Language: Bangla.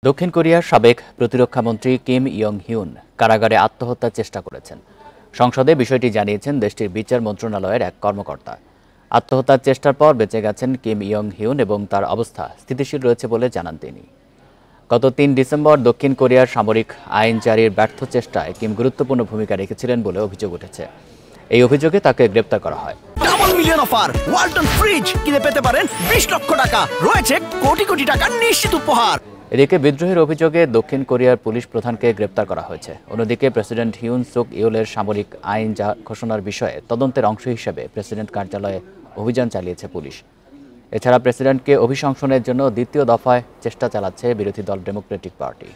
দক্ষিণ কোরিয়ার সাবেক প্রতিরক্ষামন্ত্রী কিম ইয়ং হিউন কারাগারে আত্মহত্যার চেষ্টা করেছেন। সংসদে বিষয়টি জানিয়েছেন দেশটির বিচার মন্ত্রণালয়ের এক কর্মকর্তা। আত্মহত্যার চেষ্টার পর বেঁচে গেছেন কিম ইয়ং হিউন এবং তার অবস্থা স্থিতিশীল রয়েছে বলে জানান তিনি। গত ৩ ডিসেম্বর দক্ষিণ কোরিয়ার সামরিক আইন জারির ব্যর্থ চেষ্টায় কিম গুরুত্বপূর্ণ ভূমিকা রেখেছিলেন বলে অভিযোগ উঠেছে। এই অভিযোগে তাকে গ্রেপ্তার করা হয়। Double million offer Walton fridge কিনে পেতে পারেন ২০ লক্ষ টাকা, রয়েছে কোটি কোটি টাকার নিশ্চিত উপহার। এদিকে বিদ্রোহের অভিযোগে দক্ষিণ কোরিয়ার পুলিশ প্রধানকে গ্রেপ্তার করা হয়েছে। অন্যদিকে প্রেসিডেন্ট হিউন সুক ইউলের সামরিক আইন ঘোষণার বিষয়ে তদন্তের অংশ হিসেবে প্রেসিডেন্ট কার্যালয়ে অভিযান চালিয়েছে পুলিশ। এছাড়া প্রেসিডেন্টকে অভিশংসনের জন্য দ্বিতীয় দফায় চেষ্টা চালাচ্ছে বিরোধী দল ডেমোক্রেটিক পার্টি।